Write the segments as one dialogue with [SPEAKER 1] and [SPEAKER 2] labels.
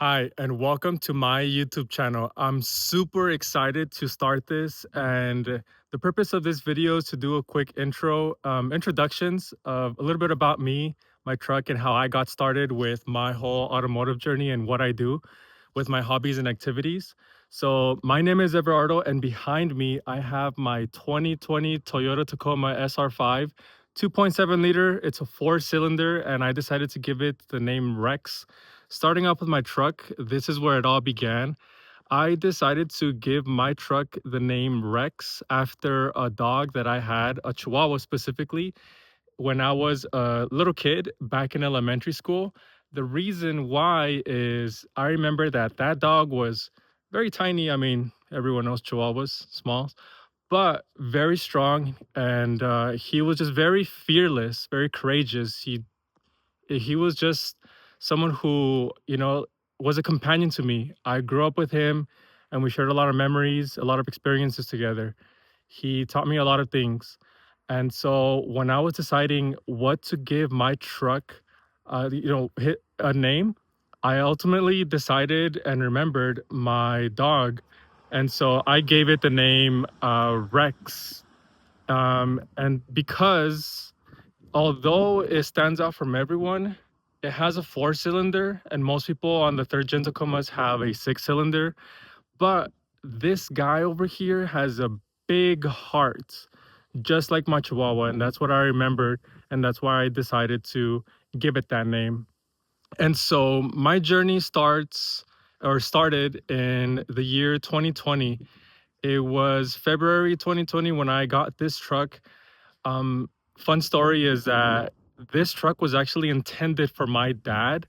[SPEAKER 1] Hi, and welcome to my YouTube channel. I'm super excited to start this, and the purpose of this video is to do a quick introductions of a little bit about me, my truck, and how I got started with my whole automotive journey and what I do with my hobbies and activities. So my name is Everardo, and behind me, I have my 2020 Toyota Tacoma SR5, 2.7 liter. It's a four-cylinder, and I decided to give it the name Rex. Starting off with my truck, this is where it all began. I decided to give my truck the name Rex after a dog that I had, a Chihuahua specifically, when I was a little kid back in elementary school. The reason why is I remember that that dog was very tiny. I mean, everyone knows Chihuahuas, small, but very strong. And he was just very fearless, very courageous. He was just someone who, was a companion to me. I grew up with him and we shared a lot of memories, a lot of experiences together. He taught me a lot of things. And so when I was deciding what to give my truck, hit a name, I ultimately decided and remembered my dog. And so I gave it the name Rex. And because although it stands out from everyone, it has a four-cylinder, and most people on the third gen Tacomas have a six-cylinder. But this guy over here has a big heart, just like my Chihuahua, and that's what I remembered, and that's why I decided to give it that name. And so my journey started in the year 2020. It was February 2020 when I got this truck. um, Fun story is that this truck was actually intended for my dad.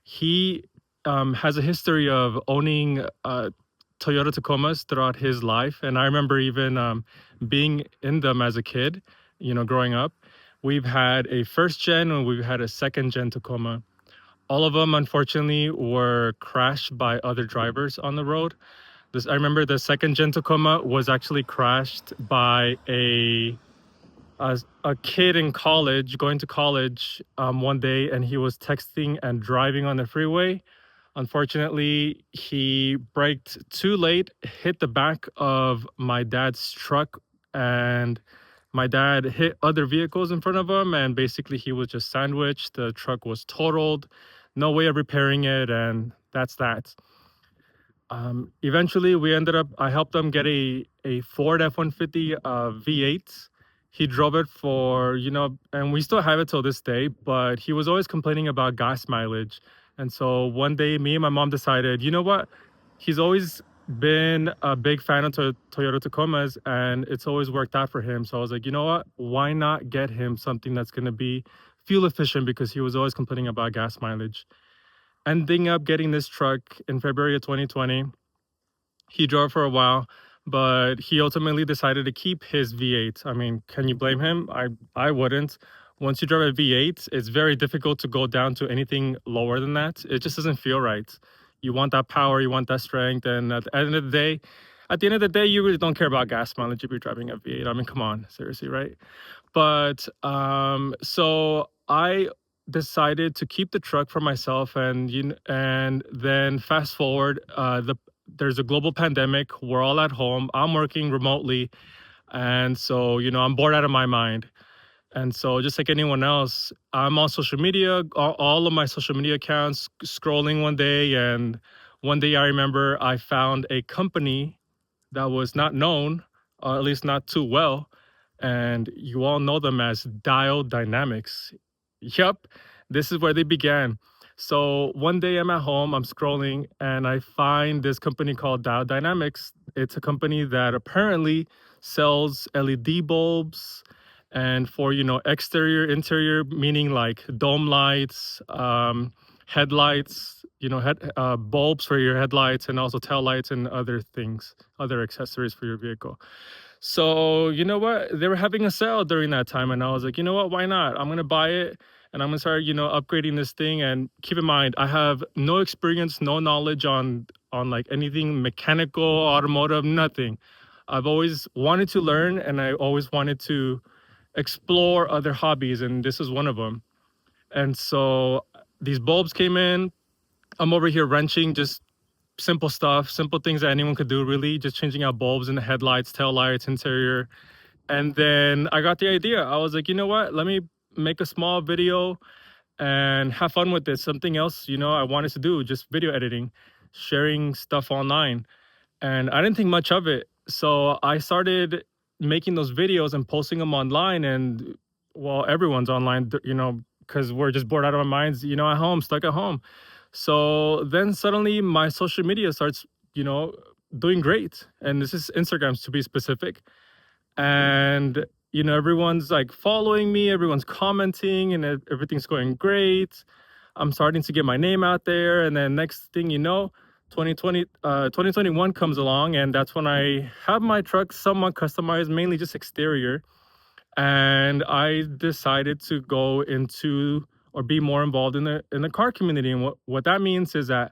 [SPEAKER 1] He has a history of owning Toyota Tacomas throughout his life, and I remember even being in them as a kid. Growing up, we've had a first gen and we've had a second gen Tacoma. All of them, unfortunately, were crashed by other drivers on the road. I remember the second gen Tacoma was actually crashed by a kid in college, going to college one day, and he was texting and driving on the freeway. Unfortunately, he braked too late, hit the back of my dad's truck, and my dad hit other vehicles in front of him. And basically, he was just sandwiched. The truck was totaled, no way of repairing it, and that's that. Eventually, I helped him get a Ford F-150 V8. He drove it for, and we still have it till this day, but he was always complaining about gas mileage. And so one day, me and my mom decided, you know what? He's always been a big fan of Toyota Tacomas, and it's always worked out for him. So I was like, you know what? Why not get him something that's going to be fuel efficient, because he was always complaining about gas mileage. Ending up getting this truck in February of 2020. He drove for a while, but he ultimately decided to keep his V8. I mean, can you blame him? I wouldn't. Once you drive a V8, it's very difficult to go down to anything lower than that. It just doesn't feel right. You want that power, you want that strength, and at the end of the day, you really don't care about gas mileage if you're driving a V8. I mean, come on, seriously, right? But so I decided to keep the truck for myself, and then fast forward, there's a global pandemic. We're all at home. I'm working remotely, and so I'm bored out of my mind. And so, just like anyone else, I'm on social media, all of my social media accounts, scrolling one day, and one day I remember I found a company that was not known, or at least not too well, and you all know them as Dial Dynamics. Yep, this is where they began. So one day I'm at home, I'm scrolling, and I find this company called Dial Dynamics. It's a company that apparently sells LED bulbs, and for exterior, interior, meaning like dome lights, headlights, bulbs for your headlights, and also tail lights and other things, other accessories for your vehicle. So, you know what? They were having a sale during that time. And I was like, you know what? Why not? I'm going to buy it and I'm going to start, upgrading this thing. And keep in mind, I have no experience, no knowledge on like anything mechanical, automotive, nothing. I've always wanted to learn, and I always wanted to explore other hobbies. And this is one of them. And so these bulbs came in. I'm over here wrenching, just simple stuff, simple things that anyone could do, really, just changing out bulbs in the headlights, tail lights, interior. And then I got the idea. I was like, you know what? Let me make a small video and have fun with this. Something else, I wanted to do, just video editing, sharing stuff online. And I didn't think much of it. So I started making those videos and posting them online. And well, everyone's online, because we're just bored out of our minds, at home, stuck at home. So then suddenly my social media starts, you know, doing great. And this is Instagram to be specific. And, everyone's like following me, everyone's commenting, and everything's going great. I'm starting to get my name out there. And then next thing you know, 2021 comes along, and that's when I have my truck somewhat customized, mainly just exterior. And I decided to go into or be more involved in the car community. And what that means is that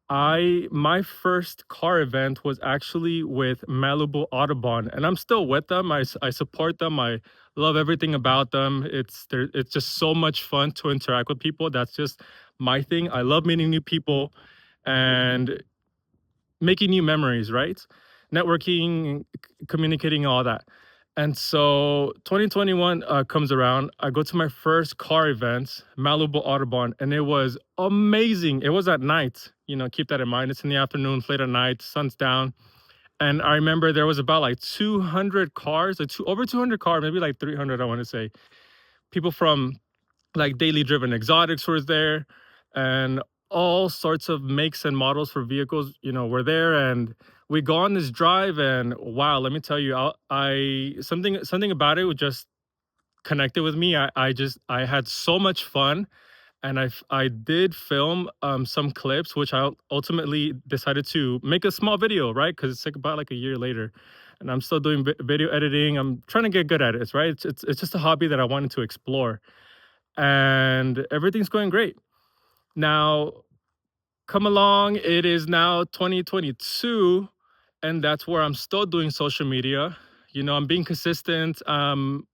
[SPEAKER 1] my first car event was actually with Malibu Autobahn, and I'm still with them. I support them. I love everything about them. It's just so much fun to interact with people. That's just my thing. I love meeting new people and making new memories, right? Networking, communicating, all that. And so 2021 comes around. I go to my first car event, Malibu Autobahn, and it was amazing. It was at night. Keep that in mind. It's in the afternoon, late at night, sun's down. And I remember there was about like 200 cars, over 200 cars, maybe like 300, I want to say. People from like daily driven exotics was there, and all sorts of makes and models for vehicles were there. And we go on this drive, and wow, let me tell you, I something about it would just connected with me. I had so much fun. And I did film some clips, which I ultimately decided to make a small video, right? Because it's like about like a year later, and I'm still doing video editing. I'm trying to get good at it, right? It's just a hobby that I wanted to explore, and everything's going great. Now, come along, it is now 2022, and that's where I'm still doing social media. I'm being consistent. I'm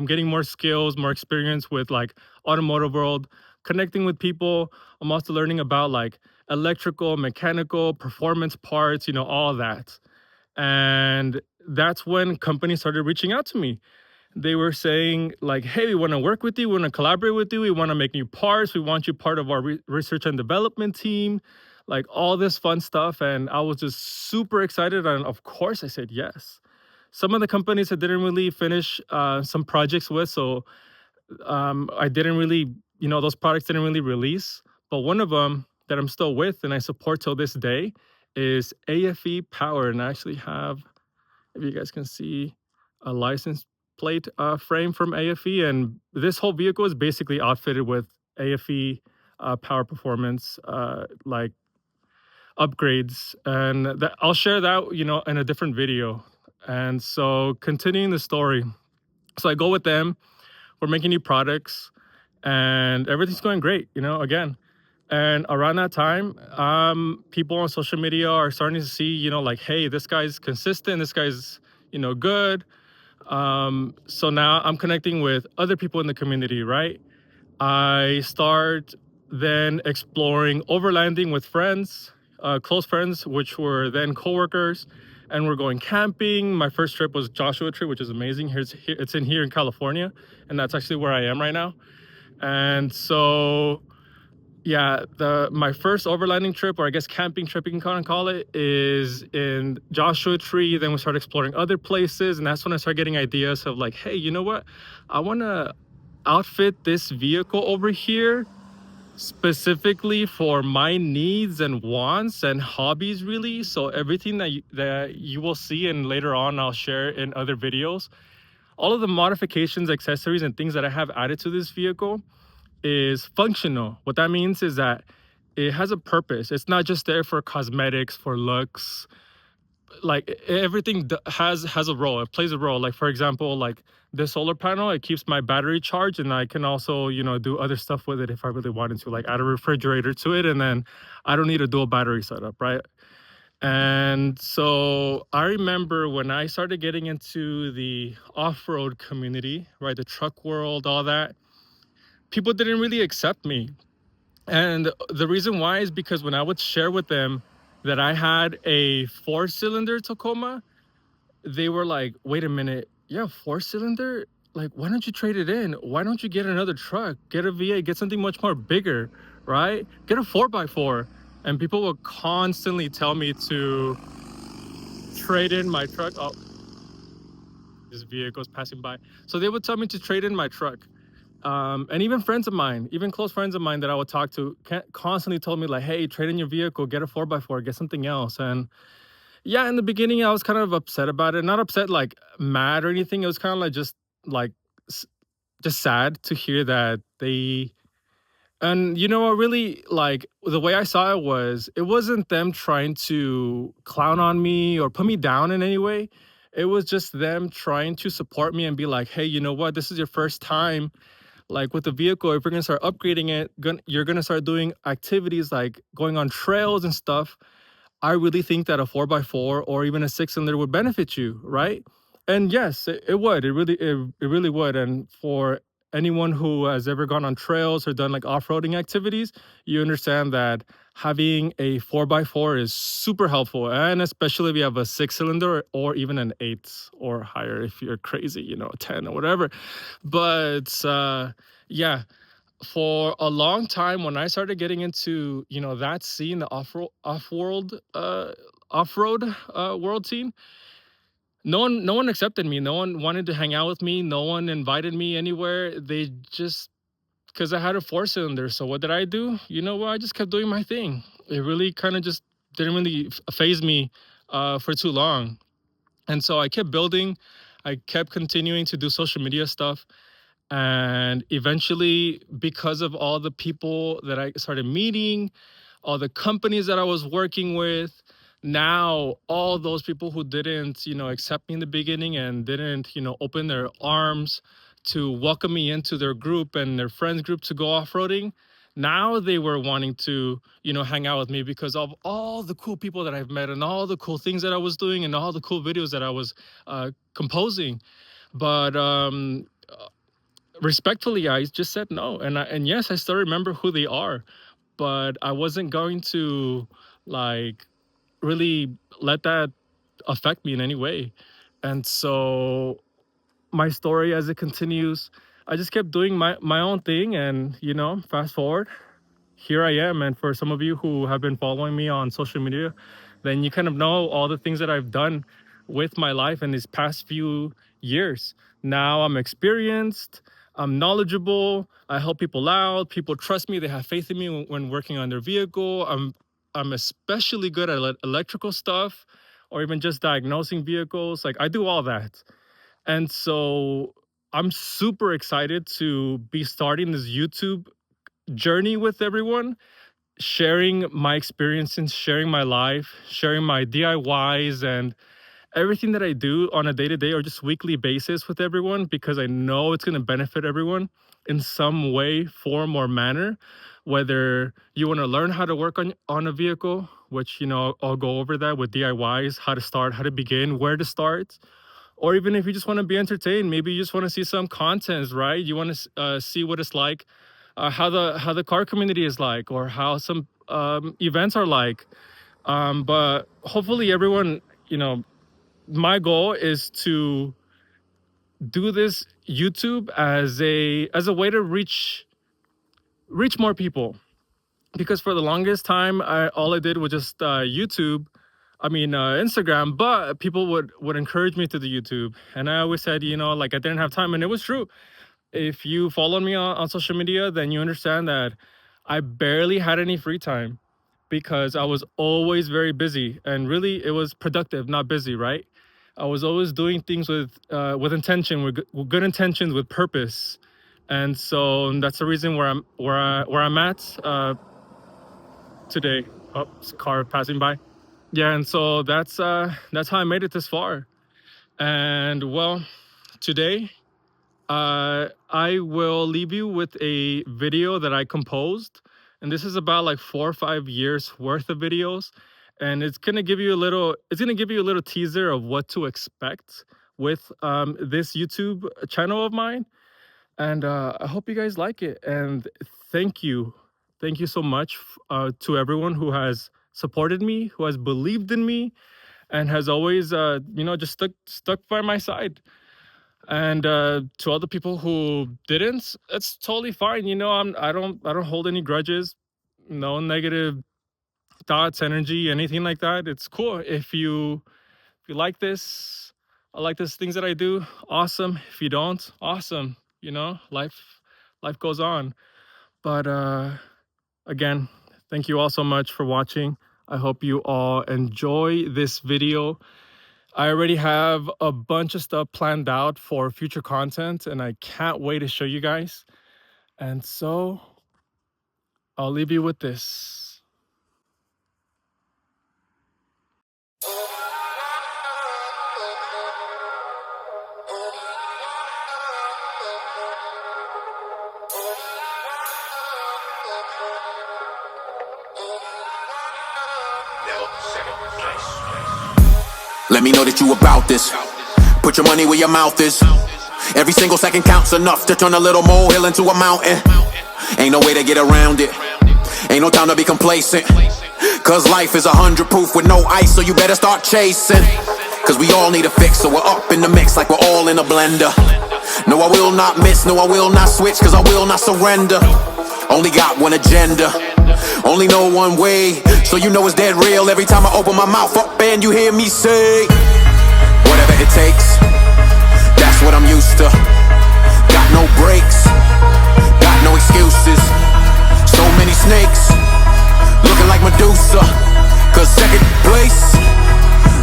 [SPEAKER 1] getting more skills, more experience with like automotive world, connecting with people. I'm also learning about like electrical, mechanical, performance parts, all that. And that's when companies started reaching out to me. They were saying like, hey, we want to work with you, we want to collaborate with you, we want to make new parts, we want you part of our research and development team, like all this fun stuff. And I was just super excited, and of course I said yes. Some of the companies I didn't really finish some projects with, so I didn't really, those products didn't really release. But one of them that I'm still with and I support till this day is AFE Power. And I actually have, if you guys can see, a license plate frame from AFE, and this whole vehicle is basically outfitted with AFE power performance, like upgrades, and I'll share that in a different video. And so continuing the story, so I go with them. We're making new products, and everything's going great. Again. And around that time, people on social media are starting to see, like, hey, this guy's consistent. This guy's, good. So now I'm connecting with other people in the community, right? I start then exploring overlanding with friends, close friends, which were then coworkers, and we're going camping. My first trip was Joshua Tree, which is amazing. It's in here in California, and that's actually where I am right now. And so, yeah, my first overlanding trip, or I guess camping trip, you can kind of call it, is in Joshua Tree. Then we start exploring other places, and that's when I start getting ideas of like, hey, you know what? I want to outfit this vehicle over here specifically for my needs and wants and hobbies, really. So everything that you will see, and later on I'll share in other videos, all of the modifications, accessories, and things that I have added to this vehicle is functional. What that means is that it has a purpose. It's not just there for cosmetics, for looks. Like everything has a role. It plays a role. Like, for example, like this solar panel, it keeps my battery charged, and I can also do other stuff with it if I really wanted to, like add a refrigerator to it, and then I don't need a dual battery setup, right? And so I remember when I started getting into the off-road community, right, the truck world, all that, people didn't really accept me. And the reason why is because when I would share with them that I had a 4-cylinder Tacoma, they were like, "Wait a minute, yeah, 4-cylinder? Like, why don't you trade it in? Why don't you get another truck? Get a V8, get something much more bigger, right? Get a 4x4." And people would constantly tell me to trade in my truck. Oh, this vehicle's passing by. So they would tell me to trade in my truck. And even friends of mine, even close friends of mine that I would talk to, constantly told me like, "Hey, trade in your vehicle, get a 4x4, get something else." And yeah, in the beginning, I was kind of upset about it. Not upset, like mad or anything. It was kind of like like s- just sad to hear that they. And you know what? Really, like the way I saw it wasn't them trying to clown on me or put me down in any way. It was just them trying to support me and be like, "Hey, you know what? This is your first time like with the vehicle. If you're gonna start upgrading it, you're gonna start doing activities like going on trails and stuff. I really think that a 4x4 or even a 6-cylinder would benefit you, right?" And yes, it would. It really would. And for anyone who has ever gone on trails or done like off-roading activities, you understand that having a 4x4 is super helpful. And especially if you have a 6-cylinder or even an 8 or higher if you're crazy, 10 or whatever. But yeah, for a long time when I started getting into, that scene, the off-road world scene, no one accepted me. No one wanted to hang out with me. No one invited me anywhere. They just because I had a 4-cylinder. So what did I do? You know what? I just kept doing my thing. It really kind of just didn't really phase me for too long. And so I kept building. I kept continuing to do social media stuff. And eventually, because of all the people that I started meeting, all the companies that I was working with, now all those people who didn't, accept me in the beginning and didn't, open their arms to welcome me into their group and their friends group to go off-roading, now they were wanting to, hang out with me because of all the cool people that I've met and all the cool things that I was doing and all the cool videos that I was composing. But respectfully, I just said no. And yes, I still remember who they are, but I wasn't going to like really let that affect me in any way. And so my story as it continues, I just kept doing my own thing. And fast forward, here I am. And for some of you who have been following me on social media, then you kind of know all the things that I've done with my life in these past few years. Now I'm experienced, I'm knowledgeable, I help people out, people trust me, they have faith in me when working on their vehicle. I'm especially good at electrical stuff or even just diagnosing vehicles. Like I do all that. And so I'm super excited to be starting this YouTube journey with everyone, sharing my experiences, sharing my life, sharing my DIYs and everything that I do on a day to day or just weekly basis with everyone because I know it's going to benefit everyone in some way, form, or manner. Whether you want to learn how to work on a vehicle, which I'll go over that with DIYs, how to start, how to begin, where to start, or even if you just want to be entertained, maybe you just want to see some contents, right? You want to see what it's like, how the car community is like, or how some events are like. But hopefully, everyone, my goal is to do this YouTube as a way to reach more people, because for the longest time all I did was just YouTube, Instagram, but people would encourage me to the YouTube, and I always said, like I didn't have time, and it was true. If you follow me on social media, then you understand that I barely had any free time because I was always very busy, and really it was productive, not busy, right? I was always doing things with intention, with good intentions, with purpose. And so that's the reason where I'm at today. Oh, car passing by. Yeah, and so that's how I made it this far. And well, today I will leave you with a video that I composed, and this is about like 4 or 5 years worth of videos, and it's gonna give you a little teaser of what to expect with this YouTube channel of mine, and I hope you guys like it. And thank you, Thank you so much to everyone who has supported me, who has believed in me, and has always, just stuck by my side. And to other people who didn't, it's totally fine. I don't hold any grudges, no negative thoughts, energy, anything like that. It's cool. If you like this, I like this things that I do, awesome. If you don't, awesome. Life goes on. But again, thank you all so much for watching. I hope you all enjoy this video. I already have a bunch of stuff planned out for future content, and I can't wait to show you guys. And so I'll leave you with this.
[SPEAKER 2] Let me know that you about this. Put your money where your mouth is. Every single second counts enough to turn a little molehill into a mountain. Ain't no way to get around it. Ain't no time to be complacent. Cause life is 100 proof with no ice, so you better start chasing. Cause we all need a fix, so we're up in the mix like we're all in a blender. No, I will not miss, no, I will not switch, cause I will not surrender. Only got one agenda, only know one way. So you know it's dead real every time I open my mouth up and you hear me say whatever it takes, that's what I'm used to. Got no breaks, got no excuses. So many snakes, looking like Medusa. Cause second place,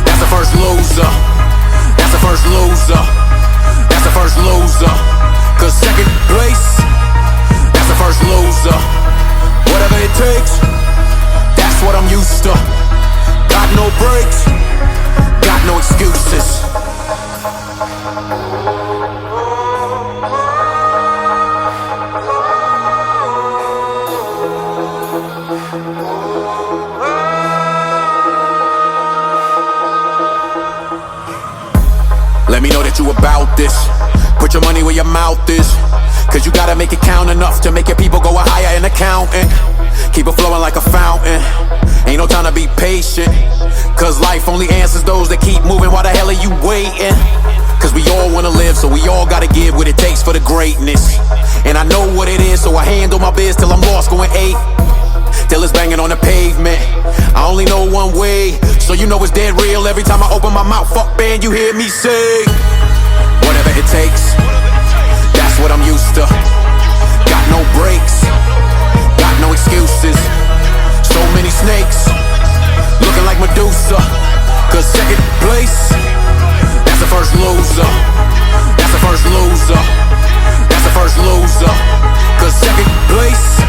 [SPEAKER 2] that's the first loser. That's the first loser. That's the first loser. Cause second place, that's the first loser. Whatever it takes, that's what I'm used to. Got no breaks, got no excuses. Let me know that you about this. Put your money where your mouth is. Cause you gotta make it count enough to make your people go higher in accounting. Keep it flowing like a fountain. Ain't no time to be patient. Cause life only answers those that keep moving. Why the hell are you waiting? Cause we all wanna live, so we all gotta give what it takes for the greatness. And I know what it is, so I handle my biz till I'm lost going 8. Till it's banging on the pavement. I only know one way, so you know it's dead real every time I open my mouth up and you hear me say whatever it takes, that's what I'm used to. Got no breaks, got no excuses. So many snakes, looking like Medusa. Cause second place, that's the first loser. That's the first loser. That's the first loser. Cause second place,